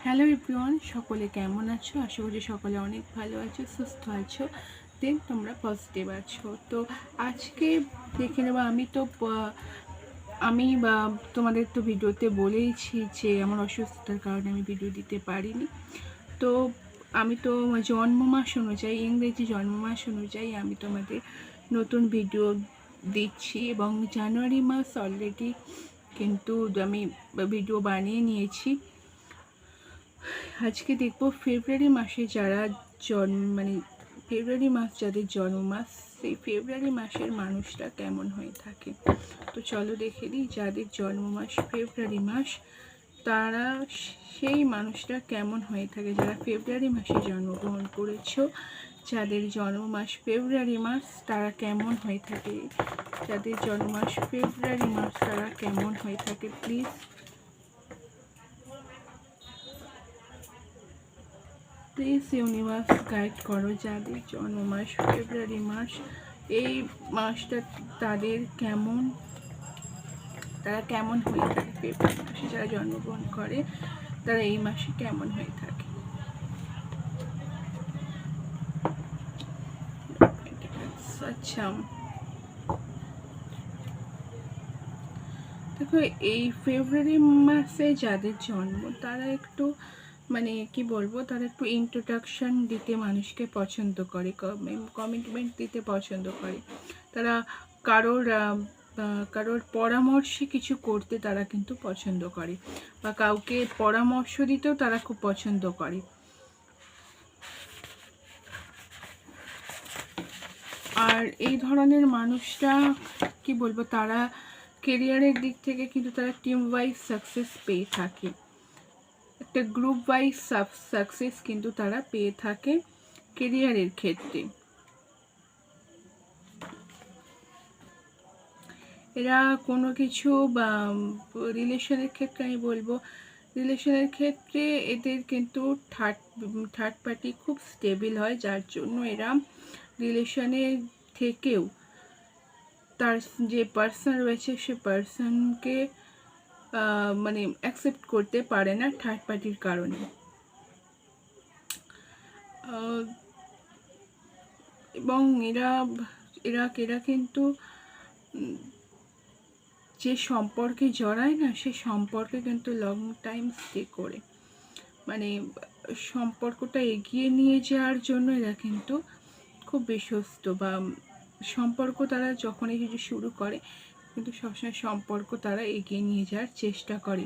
Hello everyone, সকলে কেমন আছো? আশা করি সকলে অনেক ভালো আছো, সুস্থ আছো, দেন তোমরা পজিটিভ আছো। তো আজকে দেখে নেবো, আমি তোমাদের তো ভিডিওতে বলেইছি যে আমার অসুস্থতার কারণে আমি ভিডিও দিতে পারিনি। তো আমি তো জন্ম মাস অনুযায়ী, ইংরেজি জন্ম মাস অনুযায়ী আমি তোমাদের নতুন ভিডিও দিচ্ছি এবং জানুয়ারি মাস অলরেডি কিন্তু আমি ভিডিও বানিয়ে নিয়েছি। আজকে দেখবো ফেব্রুয়ারি মাসে যারা ফেব্রুয়ারি মাস যাদের জন্ম মাস, সেই ফেব্রুয়ারি মাসের মানুষটা কেমন হয়ে থাকে। তো চলো দেখে নিই যাদের জন্ম মাস ফেব্রুয়ারি মাস তারা সেই মানুষটা কেমন হয়ে থাকে। যারা ফেব্রুয়ারি মাসে জন্মগ্রহণ করেছো, যাদের জন্ম মাস ফেব্রুয়ারি মাস তারা কেমন হয়ে থাকে, যাদের জন্ম মাস ফেব্রুয়ারি মাস তারা কেমন হয়ে থাকে, প্লিজ ইউনিভার্স গাইড করো। যাদের জন্ম মাস ফেব্রুয়ারি মাস, এই মাসটা তারা কেমন হয়ে থাকে। ফেব্রুয়ারি মাসে যারা জন্মগ্রহণ করে তারা এই মাসে কেমন হয়ে থাকে। আচ্ছা, দেখো এই ফেব্রুয়ারি মাসে যাদের জন্ম তারা একটু কি বলবো, তারা একটু ইন্ট্রোডাকশন দিতে মানুষকে পছন্দ করে, কমিটমেন্ট দিতে পছন্দ করে। তারা কারোর পরামর্শে কিছু করতে তারা কিন্তু পছন্দ করে, বা কাউকে পরামর্শ দিতেও তারা খুব পছন্দ করে। আর এই ধরনের মানুষটা কি বলবো, তারা কেরিয়ারের দিক থেকে কিন্তু তারা টিম ওয়াইজ সাকসেস পেয়ে থাকে, একটা গ্রুপ ওয়াইজ সাকসেস কিন্তু তারা পেয়ে থাকে কেরিয়ারের ক্ষেত্রে। এরা কোনো কিছু বা রিলেশনের ক্ষেত্রে আমি বলবো, রিলেশনের ক্ষেত্রে এদের কিন্তু থার্ড পার্টি খুব স্টেবল হয়, যার জন্য এরা রিলেশনের থেকেও তার যে পার্সন রয়েছে সে পার্সনকে অ্যাকসেপ্ট করতে পারে না থার্ড পার্টির কারণে। এবং এরা কিন্তু যে সম্পর্কে জড়ায় না, সে সম্পর্কে কিন্তু লং টাইম স্টে করে, সম্পর্কটা এগিয়ে নিয়ে যাওয়ার জন্য এরা কিন্তু খুব বিশ্বস্ত, বা সম্পর্ক তারা যখনই কিছু শুরু করে কিন্তু সবসময় সম্পর্ক তারা এগিয়ে নিয়ে যাওয়ার চেষ্টা করে।